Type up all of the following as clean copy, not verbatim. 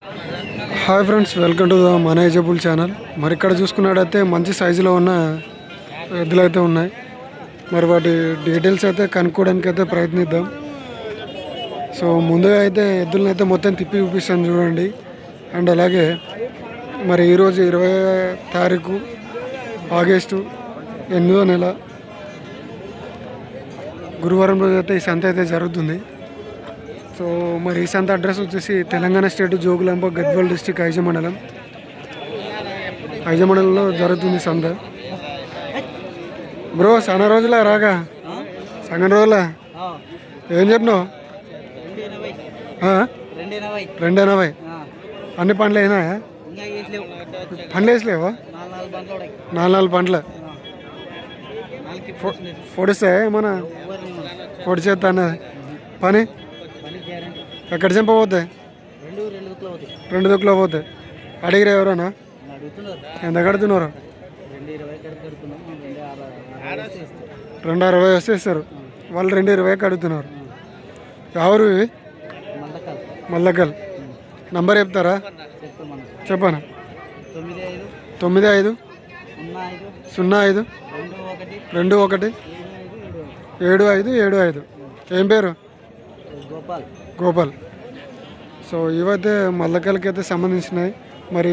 Hi friends, welcome to the manageable channel. మరి ఇక్కడ చూసుకున్నట్టయితే మంచి సైజులో ఉన్న ఎద్దులు అయితే ఉన్నాయి. మరి వాటి డీటెయిల్స్ అయితే కనుక్కోవడానికి అయితే ప్రయత్నిద్దాం. సో ముందుగా అయితే ఎద్దులను అయితే మొత్తం తిప్పి చూపిస్తాను చూడండి. అండ్ అలాగే మరి ఈరోజు 20 తారీఖు ఆగస్టు 8వ నెల గురువారం రోజు అయితే ఈ సంత అయితే జరుగుతుంది. సో మరి ఈ సంత అడ్రస్ వచ్చేసి తెలంగాణ స్టేట్ జోగులాంబ గద్వాల్ డిస్టిక్ ఐజమండలంలో జరుగుతుంది సంత. బ్రో సన్న రోజులా రాగా సగం రోజులా ఏం చెప్పినావు? 280. అన్ని పండ్లు అయినాయా? పండ్లు వేసలేవా? 4 పండ్లు పొడిస్తాయా? ఏమన్నా పొడిచేస్తా అన్నది పని ఎక్కడ చంపబోతాయి? 2 దుక్కులో పోతాయి. అడిగిరా ఎవరన్నా? ఎంత కడుతున్నారు? 260 వస్తే ఇస్తారు. వాళ్ళు 220 కడుతున్నారు. ఎవరు ఇవి? మల్లకల్. నంబర్ చెప్తారా? చెప్పనా? 95 05 21 7575. ఏం పేరు? గోపాల్. సో ఇవైతే మల్లకల్కి అయితే సంబంధించినవి. మరి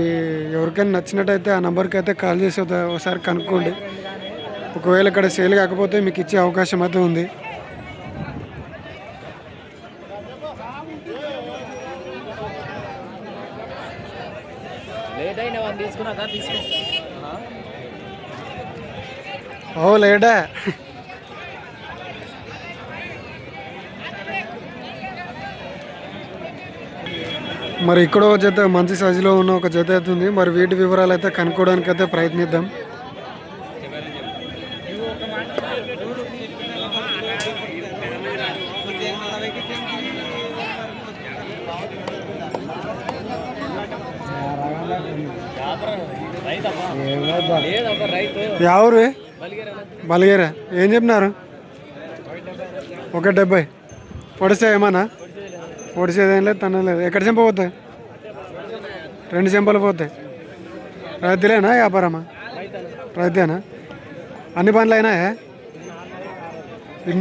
ఎవరికైనా నచ్చినట్టయితే ఆ నెంబర్కి అయితే కాల్ చేసి ఒకసారి కనుక్కోండి. ఒకవేళ ఇక్కడ సేల్ కాకపోతే మీకు ఇచ్చే అవకాశం అయితే ఉంది. ఓ లేడా? మరి ఇక్కడ ఒక జత మంచి సైజులో ఉన్న ఒక జత అయితే ఉంది. మరి వీటి వివరాలు అయితే కనుక్కోవడానికి అయితే ప్రయత్నిద్దాం. ఎవరు? బలిగేరా. ఏం చెప్పినారు? 170. పొడిసే ఏమన్నా? పొడిసేదేం లేదు, తనలేదు. ఎక్కడ చెంపపోతాయి? 2 చెంపలు పోతాయి. రైతులేనా వ్యాపారమా? రైతేనా? అన్ని పనులు అయినాయా?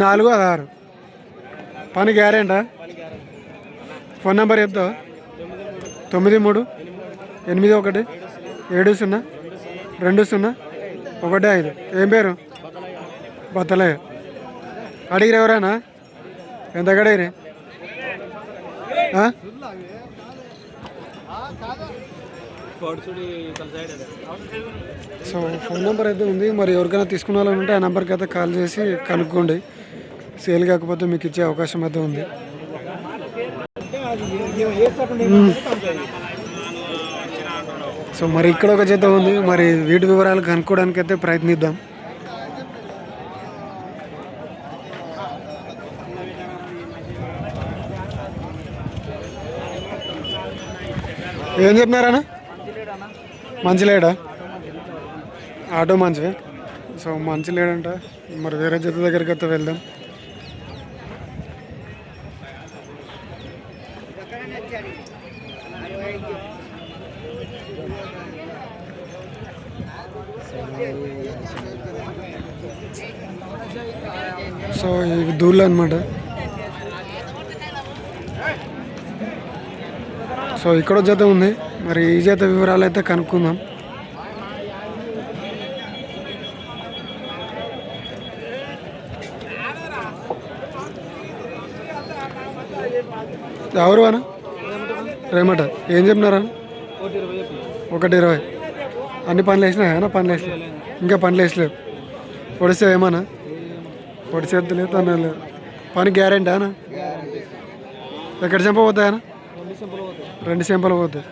4 అది 6 పని గ్యారెంటా? ఫోన్ నెంబర్ చెప్తావా? 93 81 70 20 15. ఏం పేరు? బత్తలయ్య. అడిగిరు ఎవరైనా? ఎంత అడిగిరి? సో ఫోన్ నెంబర్ అయితే ఉంది. మరి ఎవరికైనా తీసుకున్నాలంటే ఆ నెంబర్కి అయితే కాల్ చేసి కనుక్కోండి. సేల్ కాకపోతే మీకు ఇచ్చే అవకాశం అయితే ఉంది. సో మరి ఇక్కడ ఒక జత ఉంది. మరి వీటి వివరాలు కనుక్కోవడానికి అయితే ప్రయత్నిద్దాం. ఏం చెప్పినారన్నా? మంచిలేడా? ఆటో మంచివే. సో మంచిలేడంట. మరి వేరే జత దగ్గరికి అయితే వెళ్దాం. సో ఇవి దూళ్ళు అనమాట. సో ఇక్కడ జత ఉంది. మరి ఈ జత వివరాలు అయితే కనుక్కుందాం. ఎవరు అన్న? రేమట. ఏం చెప్పినారా? 120. అన్ని పనులు వేసినాయా? పనులు వేసినా ఇంకా పనులు వేసలేవు. పొడిసే ఏమన్నా? పొడిసేద్దు లేదు, తన లేదు. పని గ్యారెంటీ అన్న? ఎక్కడ చంపబోతాయన్నా? 2 చెంపలు పోతాయి.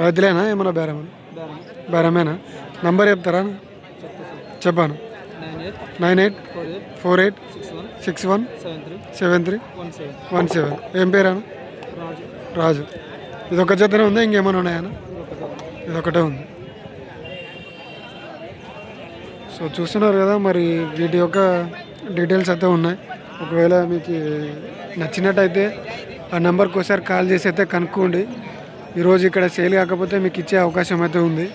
రైతులేనా? ఏమన్నా బేరమేనా? బేరమేనా? నంబర్ చెప్తారా? చెప్పాను. 98 48 61 73 17. ఏం పేరాను? రాజు. ఇదొక జతనే ఉందా? ఇంకేమైనా ఉన్నాయన్నా? ఇదొకటే ఉంది. సో చూస్తున్నారు కదా. మరి వీటి యొక్క డీటెయిల్స్ అయితే ఉన్నాయి. ఒకవేళ మీకు నచ్చినట్టయితే ఆ నెంబర్కి ఒకసారి కాల్ చేసి అయితే కనుక్కోండి. ఈరోజు ఇక్కడ సేల్ కాకపోతే మీకు ఇచ్చే అవకాశం అయితే ఉంది.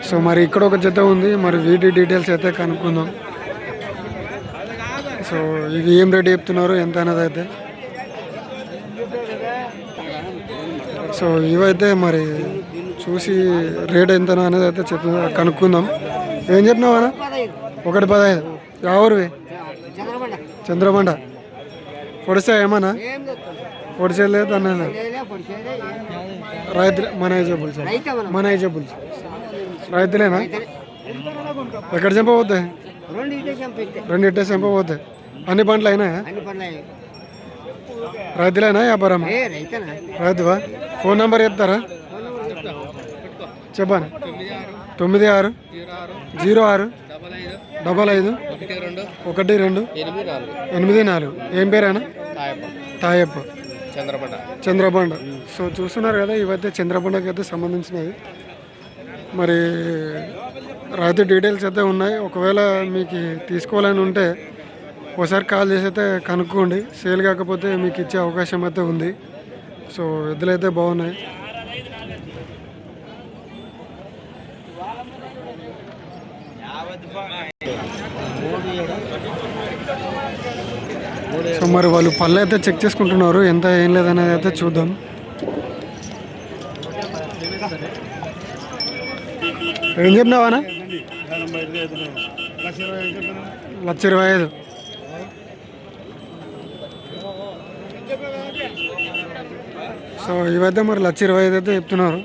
సో మరి ఇక్కడ ఒక జత ఉంది, మరి వీటి డీటెయిల్స్ అయితే కనుక్కుందాం. సో ఇవి ఏం రేట్ చెప్తున్నారు ఎంత అనేది అయితే. సో ఇవైతే మరి చూసి రేట్ ఎంత అనేది అయితే కనుక్కుందాం. ఏం చెప్పినావు అన్న? 1,15. ఎవరివి? చంద్రబండ. పొడిసా ఏమన్నా? పొడిసేయలేదు అన్నది. రైతు మన ఏజబుల్స్ రైతులేనా? ఎక్కడ చంపబోతాయి? 2 ఇట్టే చంపబోతాయి. అన్ని పంటలు అయినాయా? రైతులేనా వ్యాపారం? రైతువా? ఫోన్ నెంబర్ చెప్తారా? చెప్పండి. 96 06 55 12 84. ఏం పేరేనా? తాయప్ప. చంద్రబండ. సో చూస్తున్నారు కదా, ఇవైతే చంద్రబండకి అయితే సంబంధించినవి. మరి రైతు డీటెయిల్స్ అయితే ఉన్నాయి. ఒకవేళ మీకు తీసుకోవాలని ఉంటే ఒకసారి కాల్ చేసి అయితే కనుక్కోండి. సేల్ కాకపోతే మీకు ఇచ్చే అవకాశం అయితే ఉంది. సో ఎద్దులైతే బాగున్నాయి. సో మరి వాళ్ళు పళ్ళు అయితే చెక్ చేసుకుంటున్నారు, ఎంత ఏం లేదనేది అయితే చూద్దాం. ఏం చెప్పినావానా? 1,25,000. సో ఇవైతే మరి 1,25,000 అయితే చెప్తున్నారు.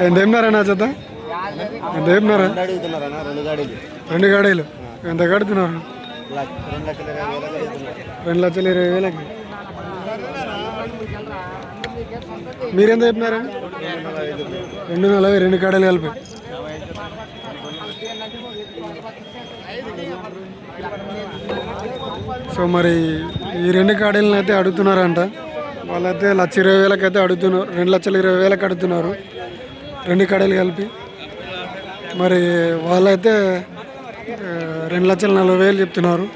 ఎంత ఏమన్నారా నా చేత? ఎంత ఏమన్నారా? 2 గాడీలు ఎంత కడుతున్నారు? 2,20,000. మీరెంత చెప్పినారా? 2,40,000. 2 గాడీలు కలిపి. సో మరి ఈ 2 గాడీలను అయితే అడుగుతున్నారంట. వాళ్ళైతే 1,20,000 అయితే అడుగుతున్నారు. 2,20,000 అడుగుతున్నారు 2 కడలు కలిపి. మరి వాళ్ళైతే 2,40,000 చెప్తున్నారు.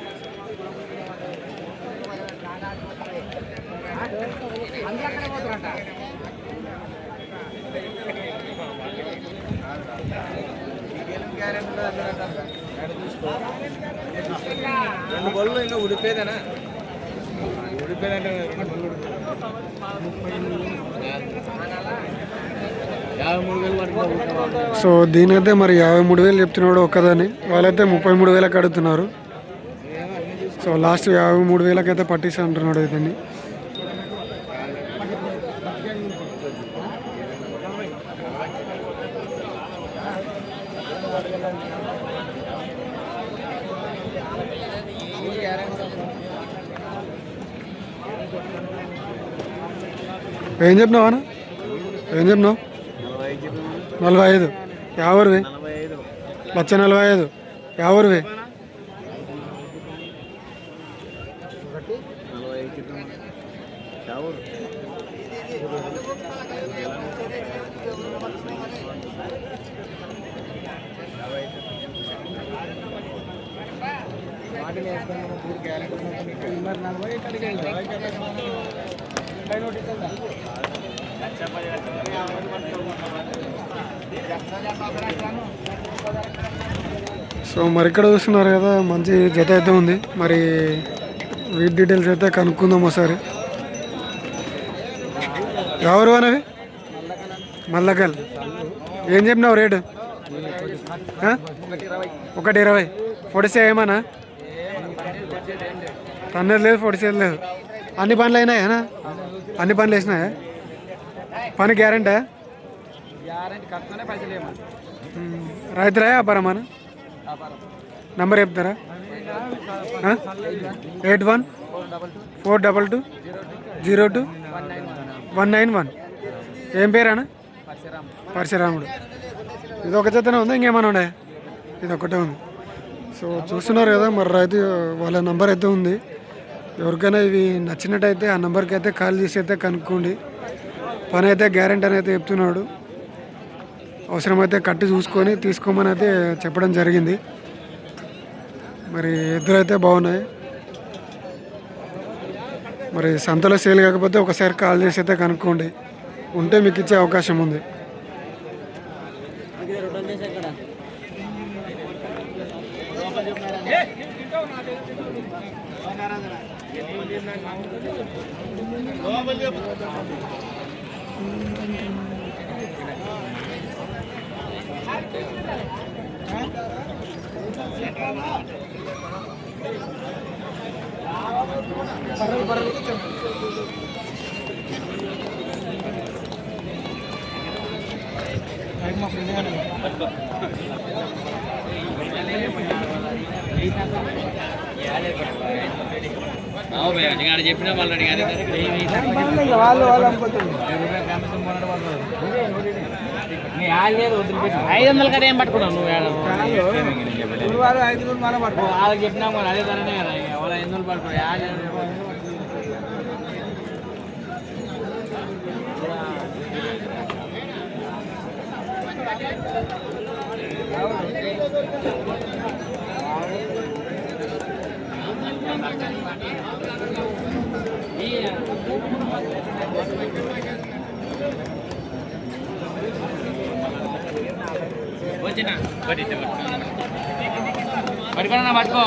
సో దీనైతే మరి 53,000 చెప్తున్నాడు ఒక్కదాన్ని. వాళ్ళైతే 33,000 అడుగుతున్నారు. సో లాస్ట్ 53,000 అయితే పట్టిస్తా అంటున్నాడు ఇతన్ని. ఏం చెప్పినావు అన్న? ఏం చెప్పినావు? 45. ఎవరివి? 1,45,000. ఎవరివి? సో మరి ఇక్కడ చూస్తున్నారు కదా, మంచి జత అయితే ఉంది. మరి వీటి డీటెయిల్స్ అయితే కనుక్కుందాం ఒకసారి. ఎవరు అనేవి? మల్లకల్. ఏం చెప్పినావు రేటు? 1,20,000. పొడిసే ఏమన్నా? తన్నది లేదు, పొడిసేది లేదు. అన్ని పనులు అయినాయా? అన్ని పనులు వేసినాయా? పని గ్యారెంటీ? రైతురా వ్యాపారమా? నంబర్ చెప్తారా? 81 422 02 191. ఏం పేరానా? పరశురాముడు. ఇది ఒక జతనే ఉందా, ఇంకేమైనా ఉన్నాయా? ఇది ఒకటే ఉంది. సో చూస్తున్నారు కదా, మరి రైతు వాళ్ళ నంబర్ అయితే ఉంది. ఎవరికైనా ఇవి నచ్చినట్టయితే ఆ నెంబర్కి అయితే కాల్ చేసి అయితే కనుక్కోండి. పని అయితే గ్యారెంటీ అని అయితే చెప్తున్నాడు. అవసరమైతే కట్టి చూసుకొని తీసుకోమని అయితే చెప్పడం జరిగింది. మరి ఎద్దులు అయితే బాగున్నాయి. మరి సంతలో సేల్ కాకపోతే ఒకసారి కాల్ చేసి అయితే కనుక్కోండి, ఉంటే మీకు ఇచ్చే అవకాశం ఉంది. చెప్పిన వాళ్ళు 500 కదా ఏం పట్టుకున్నావు నువ్వు? వాళ్ళకి చెప్పినాం కదా, అదే ధరనే కదా. వాళ్ళు 500 పట్టుకో. వచ్చినా పట్టుకున్నా పట్టుకో.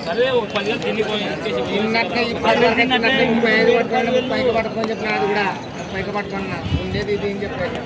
సరే 10 గంటలు తిండిపోయి పైకి పట్టుకొని చెప్పిన, అది కూడా పైకి పట్టుకున్నా ఉండేది ఇది ఏం చెప్పాను.